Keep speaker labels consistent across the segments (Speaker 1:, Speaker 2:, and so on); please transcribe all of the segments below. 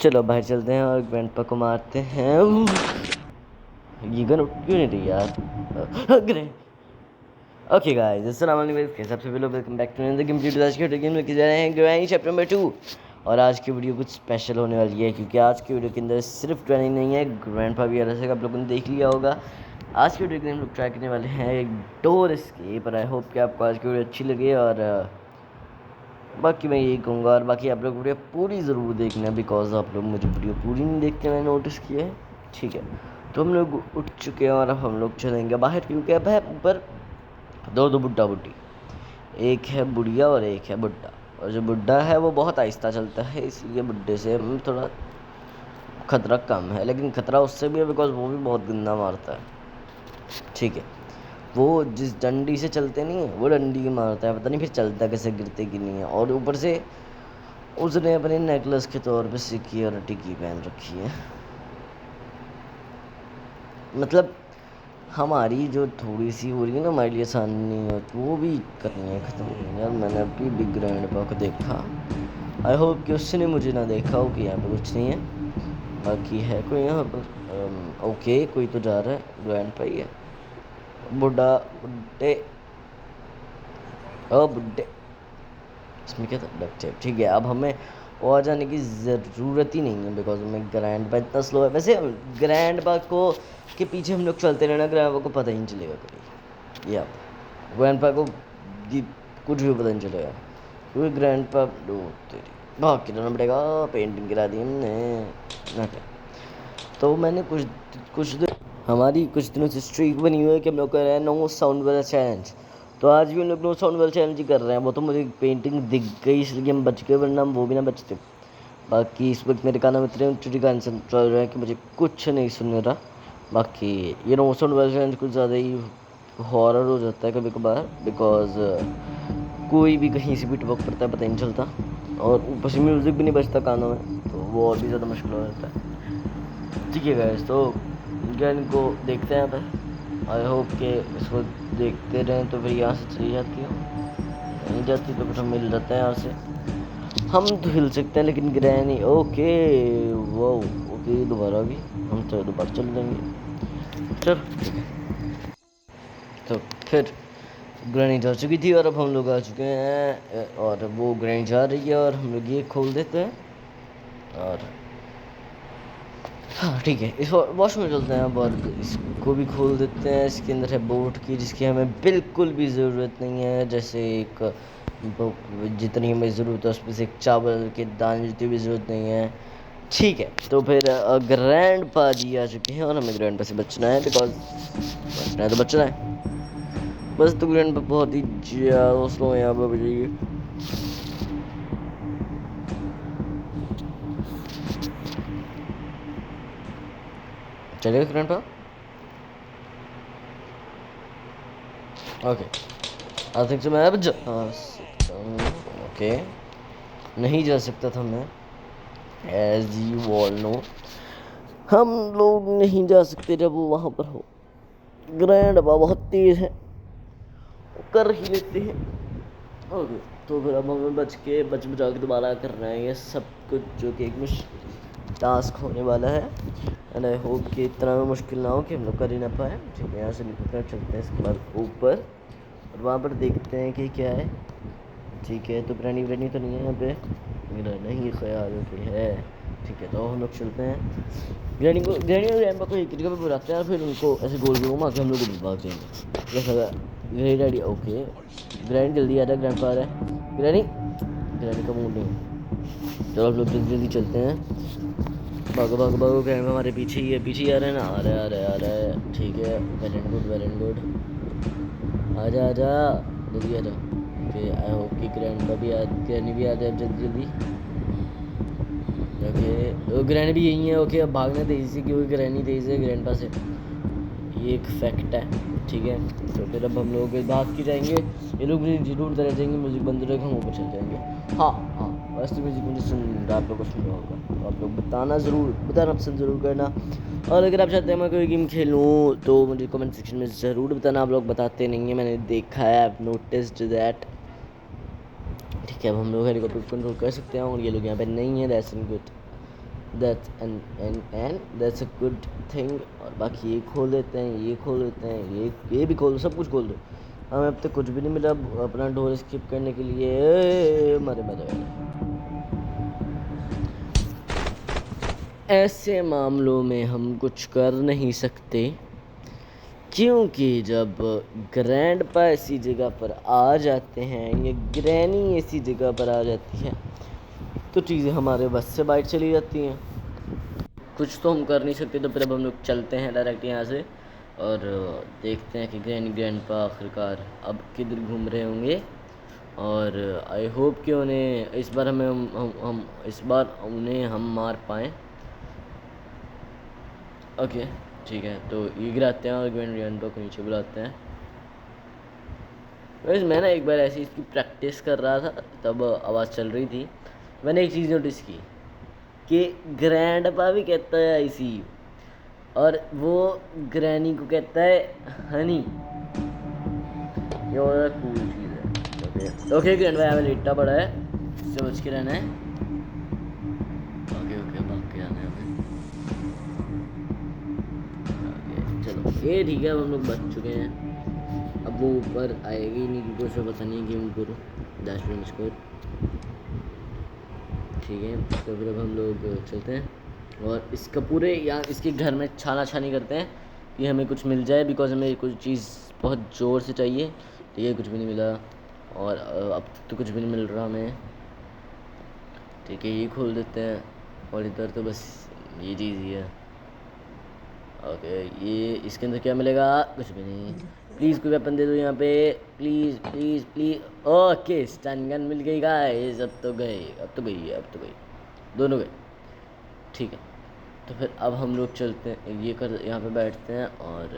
Speaker 1: चलो बाहर चलते हैं और ग्रैंडपा को मारते हैं। ये गन उठ क्यों नहीं रही यार। ओके गाइस, अस्सलाम वालेकुम, कैसे आप सभी लोग, welcome back to another game video. आज की वीडियो गेम लेके जा रहे हैं ग्रैनी चैप्टर नंबर 2। और आज की वीडियो कुछ स्पेशल होने वाली है, क्योंकि आज की वीडियो के अंदर सिर्फ ग्रैनी नहीं है, ग्रैंडपा भी अलग से आप लोगों ने देख लिया होगा। आज की वीडियो के हम लोग ट्राई करने वाले हैं एक डोर एस्केप, और आई होप कि आपको आज की वीडियो अच्छी लगे। और बाकी मैं यही कहूँगा, और बाकी आप लोग वीडियो पूरी ज़रूर देखना, बिकॉज आप लोग मुझे वीडियो पूरी नहीं देखते, मैंने नोटिस किया है। ठीक है, तो हम लोग उठ चुके हैं और अब हम लोग चलेंगे बाहर, क्योंकि अब है ऊपर दो बुड्ढा बुड्ढी, एक है बुढ़िया और एक है बुड्ढा। और जो बुड्ढा है वो बहुत आहिस्ता चलता है, इसलिए बुड्ढे से थोड़ा खतरा कम है, लेकिन खतरा उससे भी है बिकॉज वो भी बहुत गंदा मारता है। ठीक है, वो जिस डंडी से चलते नहीं है, वो डंडी की मारता है, पता नहीं फिर चलता कैसे, गिरते कि नहीं है। और ऊपर से उसने अपने नेकलेस के तौर पे सिक्योरिटी की पहन रखी है। मतलब हमारी जो थोड़ी सी हो रही है ना हमारे लिए आसानी, वो भी करनी है ख़त्म। यार मैंने अभी बिग ग्रैंडपा को देखा, आई होप कि उसने मुझे ना देखा हो कि यहाँ पे कुछ नहीं है। बाकी है कोई यहाँ पर? ओके, कोई तो जा रहा है, ग्रैंडपा ही है। बुढ़ा बुड्ढे, ओ बुड्ढे, इसमें क्या था, डक टेप। ठीक है, अब हमें और जाने की ज़रूरत ही नहीं है, बिकॉज हमें ग्रैंडपा इतना स्लो है। वैसे ग्रैंडपा को के पीछे हम लोग चलते रहना, ग्रैंडपा को पता ही नहीं चलेगा कभी। या ग्रैंडपा को कुछ भी पता नहीं चलेगा, क्योंकि ग्रैंडपा तेरी भाग के जाना पड़ेगा। पेंटिंग गिरा दी हमने नाटक। तो मैंने हमारी कुछ दिनों से स्ट्रीक बनी हुई है कि हम लोग कर रहे हैं नो साउंड वाला चैलेंज। तो आज भी हम लोग नो साउंड वाला चैलेंज ही कर रहे हैं। वो तो मुझे पेंटिंग दिख गई इसलिए हम बच गए, वरना हम वो भी ना बचते। बाकी इस वक्त मेरे कानों में इतने ऊँचे गाने चल रहे हैं कि मुझे कुछ नहीं सुन रहा। बाकी ये नो साउंड वाला चैलेंज कुछ ज़्यादा ही हॉरर हो जाता है कभी कभार, बिकॉज कोई भी कहीं से भी टपक पड़ता है, पता ही नहीं चलता। और ऊपर से म्यूज़िक भी नहीं बजता कानों में, तो वो और भी ज़्यादा मुश्किल हो जाता है। ठीक है गाइस, तो गन को देखते हैं अब। आई होप कि इसको देखते रहें तो फिर यहाँ से चली जाती हो, नहीं जाती तो फिर हम मिल जाते हैं यहाँ से। हम तो हिल सकते हैं लेकिन गिराए नहीं। ओके वो ओके, दोबारा भी हम तो दोबारा चल जाएंगे। चल ठीक है, तो फिर ग्रैनी जा चुकी थी और अब हम लोग आ चुके हैं, और वो ग्रैनी जा रही है और हम लोग ये खोल देते हैं। और हाँ ठीक है, इस वॉश में चलते हैं अब और इसको भी खोल देते हैं। इसके अंदर है बोट की, जिसकी हमें बिल्कुल भी ज़रूरत नहीं है। जैसे एक जितनी हमें ज़रूरत है उसमें से एक चावल के दाने जितनी भी ज़रूरत नहीं है। ठीक है, तो फिर ग्रैंडपा जी आ चुके हैं और हमें ग्रैंडपा से बचना है, बिकॉज बचना है तो बचना है बस। तो ग्रैंडपा बहुत ही ज़्यादा स्लो है यहाँ पर, बजाइए। चलेगा grandpa? Okay, I think so मैं अब जा सकता हूँ। ओके, नहीं जा सकता था मैं, एज यू ऑल नो। हम लोग नहीं जा सकते जब वो वहाँ पर हो। ग्रैंडपा बहुत तेज़ है, वो कर ही लेते हैं। ओके, तो फिर अब हमें बच बचा के दोबारा करना है ये सब कुछ, जो कि एक टास्क होने वाला है। एंड आई होप कि इतना भी मुश्किल ना हो कि हम लोग कर ही ना पाए। ठीक है, यहाँ से निकल कर चलते हैं इसके बाद ऊपर, और वहाँ पर देखते हैं कि क्या है। ठीक है, तो ग्रैनी व्रैनी तो नहीं है यहाँ पे, मेरा नहीं ख्याल है। ठीक है, तो हम लोग चलते हैं। ग्रैनी और ग्रैंडपा को एक जगह पे बुलाते हैं, और फिर उनको ऐसे गोल गोल घुमा के हम लोग को भाग जाएंगे जैसा। ग्रैनी ओके, ग्रैनी जल्दी आ रहा है, ग्रैंडपा आ रहा है। ग्रैनी का मूड नहीं। चलो हम लोग जल्दी जल्दी चलते हैं। भागो भागो भागो, ग्रैंडपा हमारे पीछे ही है, पीछे ही आ रहे हैं ना, आ रहा है आ रहा है आ रहा है। ठीक है, well and good well and good, आजा आजा जल्दी आ जाओ। ओके, आई होप कि ग्रैनी भी आ जाए जल्दी जल्दी। ओके, ग्रैनी भी यही है। ओके, अब भागना तेज़ी से, क्योंकि ग्रैनी तेज़ है ग्रैंडपा से, ये एक फैक्ट है। ठीक है, तो फिर अब हम लोग भाग के जाएंगे, ये लोग मुझे जरूर तरह जाएंगे, म्यूज़िक बंद रहेगा, हम ऊपर चल जाएंगे। हाँ हाँ, वैसे म्यूज़िक मुझे सुन रहा, आप लोग को सुन रहा होगा, तो आप लोग बताना पसंद ज़रूर करना। और अगर आप चाहते हैं मैं कोई गेम खेलूँ तो मुझे कमेंट सेक्शन में ज़रूर बताना। आप लोग बताते नहीं हैं, मैंने देखा है, आई हैव नोटिस्ड दैट। ठीक है, अब हम लोग हेलीकॉप्टर कंट्रोल कर सकते हैं, और ये लोग यहाँ पे नहीं है, that's good. That's and that's a good thing. और बाकी ये खोल देते हैं, ये खोल देते हैं, ये भी खोल दो, सब कुछ खोल दो। हमें अब तक कुछ भी नहीं मिला अपना डोर स्किप करने के लिए। मरे मरे मरे। ऐसे मामलों में हम कुछ कर नहीं सकते, क्योंकि जब ग्रैंडपा ऐसी जगह पर आ जाते हैं या ग्रैनी ऐसी जगह पर आ जाती है तो चीज़ें हमारे बस से बाहर चली जाती हैं। कुछ तो हम कर नहीं सकते, तो फिर अब हम लोग चलते हैं डायरेक्ट यहाँ से और देखते हैं कि ग्रैंडपा आखिरकार अब किधर घूम रहे होंगे। और आई होप कि उन्हें इस बार हम इस बार उन्हें हम मार पाएँ। ओके ठीक है, तो ये गिराते हैं और ग्रैंडपा को नीचे बुलाते हैं। वैसे मैं ना एक बार ऐसी इसकी प्रैक्टिस कर रहा था, तब आवाज़ चल रही थी। मैंने एक चीज़ नोटिस की कि ग्रैंडपा भी कहता है आई सी यू, और वो ग्रैनी को कहता है हनी। ये और कूल चीज़ है। ओके ओके ग्रैंडपा यहाँ पे लेटा पड़ा है, समझ के रहना है। ओके ओके भाग के आना है हमें। ओके चलो ये ठीक है, अब हम लोग बच चुके हैं। अब वो ऊपर आएगी नहीं क्योंकि उसे पता नहीं गेम करो डैशबोर्ड स्कोर। ठीक है, तो फिर अब हम लोग चलते हैं और इसका पूरे यहाँ इसके घर में छाना छानी करते हैं कि हमें कुछ मिल जाए, बिकॉज हमें कुछ चीज़ बहुत ज़ोर से चाहिए। ठीक है, कुछ भी नहीं मिला और अब तो कुछ भी नहीं मिल रहा हमें। ठीक है, ये खोल देते हैं और इधर तो बस ये चीज़ ही है। ओके, ये इसके अंदर क्या मिलेगा? कुछ भी नहीं। प्लीज़ कोई वेपन दे दो यहाँ पे, please please please. Okay stun gun मिल गई गाइस। अब तो गई, अब तो गई है, अब तो गई, दोनों गए। ठीक है, तो फिर अब हम लोग चलते हैं, ये कर यहाँ पे बैठते हैं और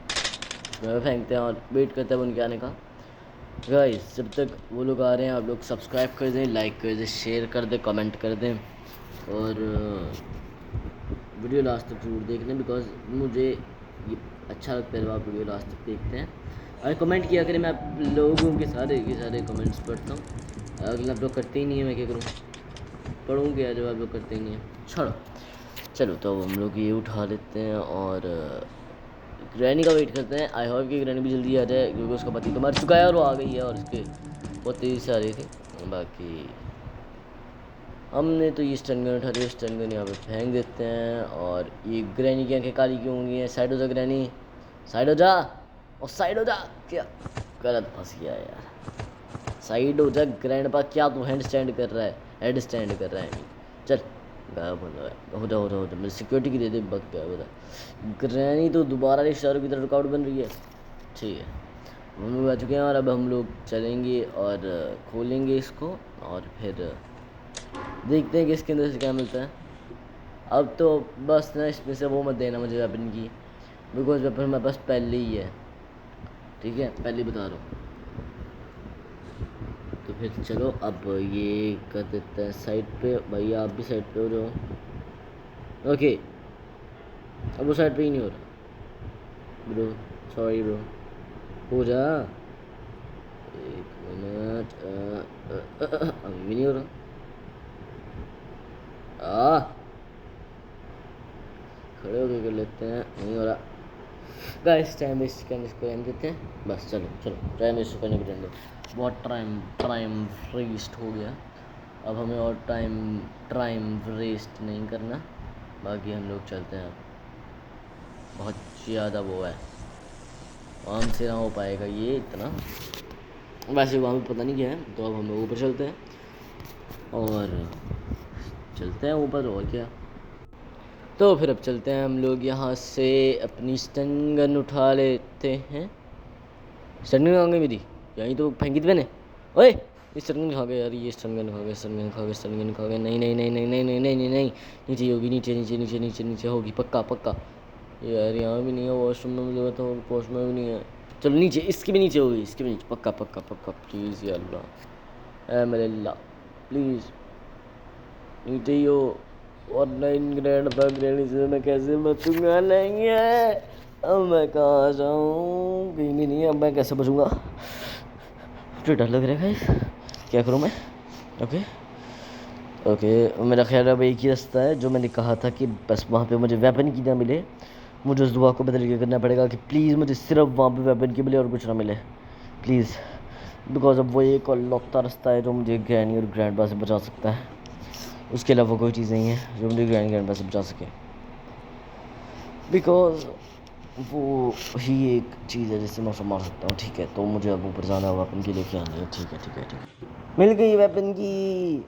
Speaker 1: इसमें फेंकते हैं और वेट करते हैं उनके आने का। गाइस जब तक वो लोग आ रहे हैं आप लोग सब्सक्राइब कर दें, लाइक कर दें, शेयर कर दें, कमेंट कर दें और वीडियो लास्ट तक जरूर देख लें, बिकॉज मुझे ये अच्छा लगता है जब आप वीडियो लास्ट तक देखते हैं। और कमेंट किया करें, मैं आप लोगों के सारे कमेंट्स पढ़ता हूँ। अगर आप लोग करते ही नहीं है मैं क्या करूँ, पढ़ूँ क्या जब आप लोग करते ही नहीं है। छोड़ो, चलो तो हम लोग ये उठा लेते हैं और ग्रैनी का वेट करते हैं। आई होप कि ग्रैनी भी जल्दी आ जाए क्योंकि उसका पति तो मर चुका है और वो आ गई है और उसके बहुत तेज़ी से आ रही थी। बाकी हमने तो ये स्टन गन उठा लिया, स्टन गन यहाँ पे फेंक देते हैं। और ये ग्रैनी की आंखें काली क्यों होंगी हैं? साइड हो जा ग्रैनी, साइड हो जा, और साइड हो जा। क्या गलत फंस गया यार, साइड हो जा ग्रैंडपा। क्या तू हैंड स्टैंड कर रहा है, हेड स्टैंड कर रहा है? चल गायब हो जा, हो जा हो जा हो जा, मेरी सिक्योरिटी की दे दे, बग गया बता। ग्रैनी तो दोबारा रिश्तेदारों की तरह रुकावट बन रही है। ठीक है, हम लोग आ चुके हैं और अब हम लोग चलेंगे और खोलेंगे इसको और फिर देखते हैं कि इसके अंदर से क्या मिलता है। अब तो बस ना इसमें से वो मत देना मुझे वेपन की, बिकॉज वेपन मेरे पास पहले ही है। ठीक है, पहले ही बता रहा हूँ। तो फिर चलो अब ये कर देते हैं साइड पे। भैया आप भी साइड पे हो जाओ। ओके, अब वो साइड पे ही नहीं हो रहा ब्रो, सॉरी ब्रो, हो जा। एक मिनट, अभी भी नहीं हो रहा। खड़े होकर कर लेते हैं, नहीं हो रहा। गाइस टाइम वेस्ट करने इसको एंड देते हैं बस। चलो चलो, टाइम वेस्ट करने को एंड, बहुत टाइम वेस्ट हो गया। अब हमें और टाइम वेस्ट नहीं करना। बाकी हम लोग चलते हैं, बहुत ज़्यादा वो है, आराम से ना हो पाएगा ये इतना। वैसे वहाँ पे पता नहीं क्या है, तो अब हम लोग ऊपर चलते हैं और चलते हैं ऊपर, और क्या। तो फिर अब चलते हैं हम लोग यहाँ से, अपनी स्टन गन उठा लेते हैं। स्टन गन कहाँ गई मेरी? यहीं तो फेंकी थी मैंने। ओए ये स्टन गन खा गया यार, ये स्टन गन खा गया, स्टन गन खा गया, स्टन गन खा गया। नहीं नहीं नहीं नहीं नहीं नहीं नहीं नहीं नहीं, नीचे होगी, नीचे नीचे नीचे नीचे नीचे होगी, पक्का पक्का। यार यहाँ भी नहीं है, वॉशरूम में मुझे बताओ, वॉशरूम में भी नहीं है। चलो नीचे, इसके भी नीचे होगी, इसके भी नीचे, पक्का पक्का पक्का। प्लीज़ या अल्लाह, ए मेरे अल्लाह प्लीज़ नीचे ही हो। और नाइन ग्रैंड से मैं कैसे बचूंगा? नहीं है, अब मैं कहाँ जाऊँ? कहीं भी नहीं है, अब मैं कैसे बचूंगा? मुझे डर लग रहा है, क्या करूँ मैं? ओके ओके, मेरा ख्याल अब एक ही रास्ता है जो मैंने कहा था कि बस वहाँ पे मुझे वेपन की ना मिले, मुझे उस दुआ को बदल के करना पड़ेगा कि प्लीज़ मुझे सिर्फ वहाँ पे वेपन की मिले और कुछ ना मिले प्लीज़, बिकॉज अब वो एक और लौता रास्ता है जो मुझे ग्रैनी और ग्रैंड पा से बचा सकता है। उसके अलावा कोई चीज़ नहीं है जो मुझे ग्रैंड पा से बचा सके, बिकॉज वो ही एक चीज़ है जिससे मैं उसे मार सकता हूँ। ठीक है, तो मुझे अब ऊपर जाना है वेपन की लेके आनी है। ठीक है ठीक है ठीक है, मिल गई वेपन की,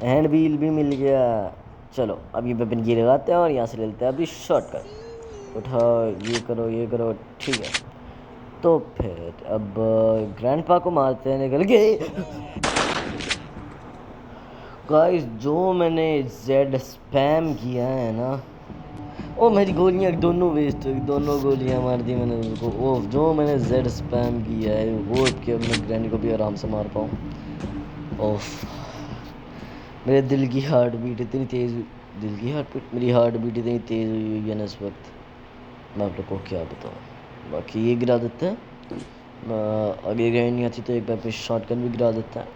Speaker 1: हैंड व्हील भी मिल गया। चलो अब ये वेपन की लगाते हैं और यहाँ से ले लेते हैं अभी शॉर्टकट। उठाओ, ये करो ये करो। ठीक है, तो फिर अब ग्रैंडपा को मारते हैं, निकल गए। गाइस जो मैंने जेड स्पैम किया है ना, ओ मेरी गोलियां दोनों वेस्ट हुई, दोनों गोलियां मार दी मैंने उनको। ओ जो मैंने जेड स्पैम किया है वो कि अब मैं ग्रैनी को भी आराम से मार पाऊँ। ओफ, मेरे दिल की हार्ट बीट इतनी तेज़, दिल की हार्ट बीट, मेरी हार्ट बीट इतनी तेज़ हुई है ना इस वक्त, मैं आप लोग को क्या बताऊँ। बाकी ये गिरा देते हैं, अगर ग्रैंड नहीं आती तो एक बार पे शॉटगन भी गिरा देता है।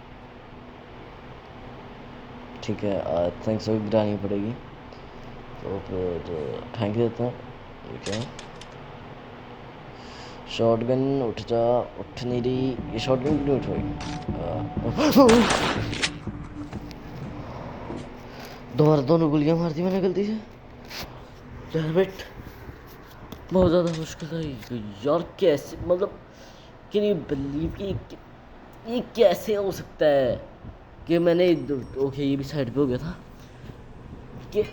Speaker 1: ठीक है, आई थिंक सो गिरानी पड़ेगी, तो फिर फेंक देते हैं। ठीक है, शॉटगन उठ जा, उठ नहीं रही ये शॉटगन, क्यों उठ रही। दोबारा दोनों गोलियां मार दी मैंने गलती से। डैम इट, बहुत ज़्यादा मुश्किल था यार। कैसे, मतलब कैन यू बिलीव कि ये कैसे हो सकता है कि मैंने, ओके ये भी साइड पे हो गया था कि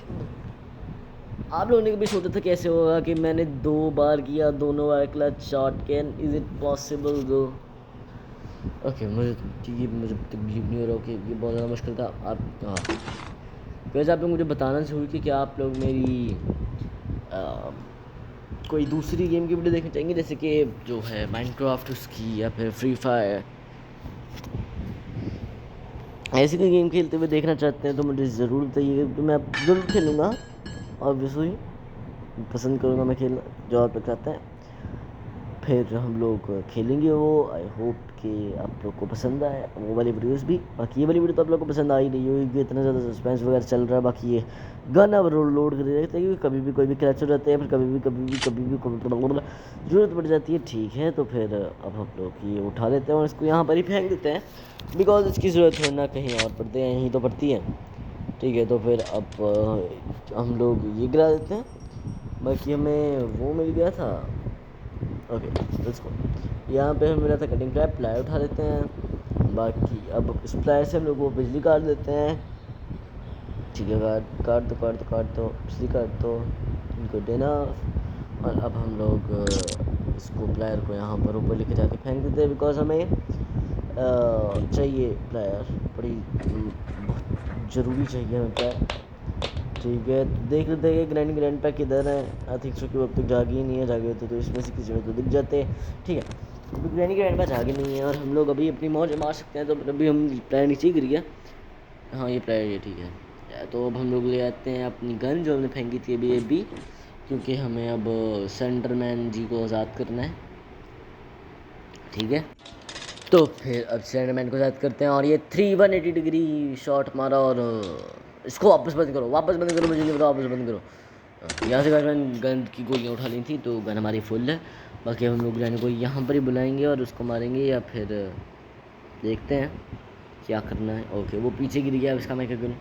Speaker 1: आप लोगों ने कभी सोचा था कैसे होगा कि मैंने 2 बार किया, दोनों बार clutch shot. Can is it possible दो। ओके, मुझे तकलीफ नहीं हो रहा। ओके, ये बहुत ज़्यादा मुश्किल था। आप हाँ, वैसे आप लोग मुझे बताना ज़रूर कि क्या आप लोग मेरी कोई दूसरी गेम की वीडियो देखना चाहेंगे, जैसे कि जो है माइनक्राफ्ट उसकी, या फिर फ्री फायर, ऐसी कोई गेम खेलते हुए देखना चाहते हैं तो मुझे ज़रूर बताइएगा, क्योंकि मैं ज़रूर खेलूँगा। ऑब्वियसली पसंद करूँगा मैं खेलना, जो आप लोग चाहते हैं। फिर हम लोग खेलेंगे वो। आई होप कि आप लोग को पसंद आए वो वाली वीडियोस भी। बाकी ये वाली वीडियो तो आप लोग को पसंद आ ही नहीं होगी, इतना ज़्यादा सस्पेंस वगैरह चल रहा है। बाकी ये गन अब लोड कर रहते हैं, क्योंकि कभी भी कोई भी क्रैच हो जाते हैं, फिर कभी भी ज़रूरत पड़ जाती है। ठीक है, तो फिर अब हम लोग ये उठा लेते हैं और इसको यहाँ पर ही फेंक देते हैं, बिकॉज इसकी ज़रूरत है ना कहीं और पड़ते हैं, यहीं तो पड़ती है। ठीक है, तो फिर अब हम लोग ये गिरा देते हैं। बाकी हमें वो मिल गया था। ओके लेट्स गो, यहाँ पे हमें मिला था कटिंग प्लाई, प्लाई उठा लेते हैं। बाकी अब इस प्लाई से हम लोग वो बिजली काट देते हैं। ठीक है, काट दो बिजली काट दो, गुड इनफ। और अब हम लोग इसको प्लायर को यहाँ पर ऊपर लेके जाके फेंक देते हैं, बिकॉज हमें चाहिए प्लायर, बड़ी बहुत ज़रूरी चाहिए हमें प्लायर। ठीक है, तो देख लेते हैं कि ग्रैंड पैक किधर है। आई थिंक सो कि वो अब तक जागी ही नहीं है, जागे होते तो इसमें से किसी में तो दिख जाते हैं। ठीक है, अभी ग्रैंड पैक जागे नहीं है और हम लोग अभी अपनी मौज मार सकते हैं। तो अभी हम प्लायर नीचे ही गिर गया। हाँ ये प्लायर ये ठीक है। तो अब हम लोग ले आते हैं अपनी गन जो हमने फेंकी थी अभी, क्योंकि हमें अब सेंटरमैन जी को आज़ाद करना है। ठीक है, तो फिर अब सेंटरमैन को आज़ाद करते हैं और ये 380 डिग्री शॉट मारा और इसको वापस बंद करो, मुझे नहीं पता, वापस बंद करो। यहाँ से मैंने गन की गोलियाँ उठा ली थी, तो गन हमारी फुल है। बाकी हम लोग जाने को यहाँ पर ही बुलाएंगे और उसको मारेंगे, या फिर देखते हैं क्या करना है। ओके, वो पीछे गिर गया, अब इसका मैं क्या करूँ,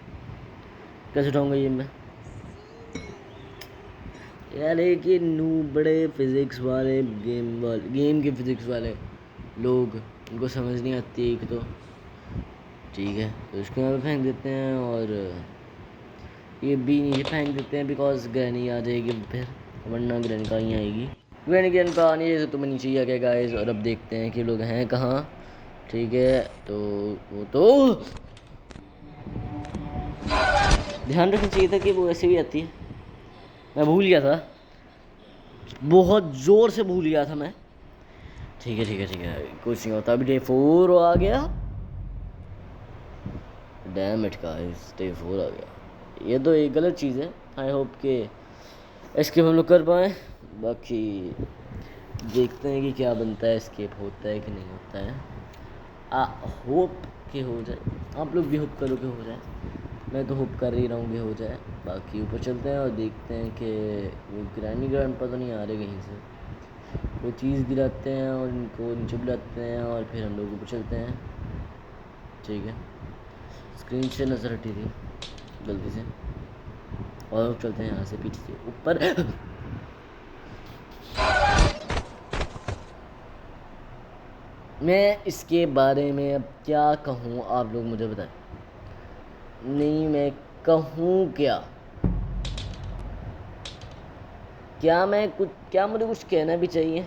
Speaker 1: कैसे उठाऊँगा ये मैं यार। एक ये बड़े फिज़िक्स वाले गेम के फिज़िक्स वाले लोग, उनको समझ नहीं आती एक तो। ठीक है, तो इसको यहाँ पे फेंक देते हैं और ये भी नीचे फेंक देते हैं, बिकॉज ग्रैनी आ जाएगी फिर, वरना ग्रैनी कहाँ ही आएगी। ग्रैनी का आने जैसे तुम्हें नीचे ही आ गया गाइस। और अब देखते हैं कि लोग हैं कहाँ। ठीक है, तो वो तो ध्यान रखना चाहिए था कि वो ऐसे भी आती है, मैं भूल गया था, बहुत ज़ोर से भूल गया था मैं। ठीक है, कुछ नहीं होता। अभी डे 4 आ गया, डैम इट गाइस, डे 4 आ गया। ये तो एक गलत चीज़ है। आई होप कि एस्केप हम लोग कर पाएँ। बाकी देखते हैं कि क्या बनता है, एस्केप होता है कि नहीं होता है। होप कि हो जाए, आप लोग भी होप करो कि हो जाए। मैं तो होप कर ही रहा हूँ कि हो जाए। बाकी ऊपर चलते हैं और देखते हैं कि वो ग्रैनी ग्रैंडपा तो नहीं आ रहे कहीं से, वो चीज़ गिराते हैं और इनको नीचे बुलाते हैं और फिर हम लोग ऊपर चलते हैं। ठीक है, स्क्रीन से नज़र हटी थी गलती से, और चलते हैं यहाँ से पीछे से ऊपर। मैं इसके बारे में अब क्या कहूँ, आप लोग मुझे बताएं। नहीं, मैं कहूँ क्या, क्या मुझे कुछ कहना भी चाहिए,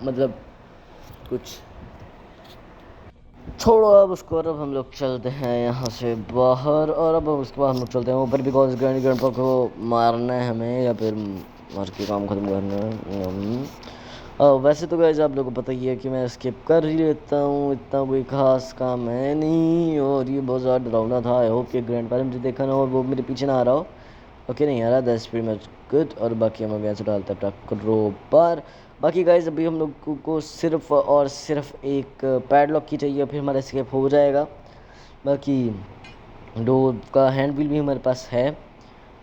Speaker 1: मतलब कुछ। छोड़ो अब उसको, और अब हम लोग चलते हैं यहाँ से बाहर, और अब उसके बाद हम लोग चलते हैं ऊपर, बिकॉज ग्रैंड ग्रैंडपा को मारना है हमें, या फिर मार के काम खत्म करना है। वैसे तो गाइस आप लोगों को पता ही है कि मैं स्किप कर ही लेता हूँ, इतना कोई खास काम है नहीं, और ये बहुत ज़्यादा डरावना था। आई होप कि ग्रैंड पेरेंट मुझे देखा ना और वो मेरे पीछे ना आ रहा हो। ओके, नहीं आ रहा, दैट्स प्रीटी मच गुड। और बाकी हम लोग यहाँ से डालते हैं अपना क्रोबार। बाकी गाइस अभी हम लोग को सिर्फ और सिर्फ एक पैडलॉक की चाहिए, फिर हमारा स्केप हो जाएगा। बाकी डोर का हैंड व्हील भी हमारे पास है,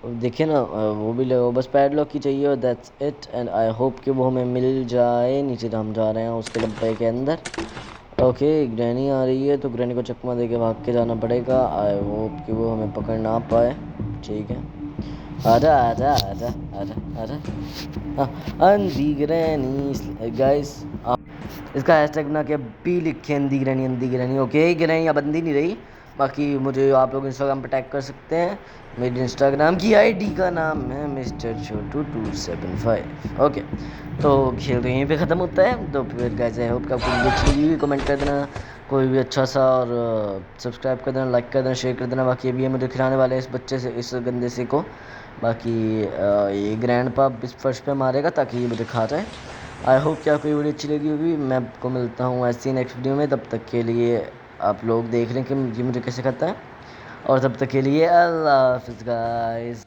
Speaker 1: देखिए ना, वो भी लगो, बस पैडलॉक की चाहिए और that's it. And I hope कि वो हमें मिल जाए। नीचे हम जा रहे हैं उसके डब्बे के अंदर। ओके, ग्रैनी आ रही है तो ग्रैनी को चकमा दे के भाग के जाना पड़ेगा। आई होप कि वो हमें पकड़ ना पाए। ठीक है, आजा आजा आजा आजा आजा। हाँ, अंधी ग्रैनी गाइस, इसका हैशटैग बना के अभी लिखे अंधी ग्रैनी। ओके, ग्रैनी अब अंधी नहीं रही। बाकी मुझे आप लोग इंस्टाग्राम पे टैग कर सकते हैं, मेरी इंस्टाग्राम की आईडी का नाम है मिस्टर छोटू 275। ओके, तो खेल तो यहीं पे ख़त्म होता है। तो फिर गाइस आई होप कि आपको वीडियो अच्छी लगी, कमेंट कर देना कोई भी अच्छा सा, और सब्सक्राइब कर देना, लाइक कर देना, शेयर कर देना। बाकी अभी ये मुझे खिलाने वाले हैं इस बच्चे से, इस गंदे से को। बाकी ये ग्रैंड पाप इस फर्श पे मारेगा ताकि ये मुझे खा जाए। आई होप कि आपको ये वीडियो अच्छी लगी होगी। मैं आपको मिलता हूँ ऐसी नेक्स्ट वीडियो में, तब तक के लिए आप लोग देख लें कि ये मुझे कैसे करता है, और तब तक के लिए अल्लाह हाफिज़ गाइस।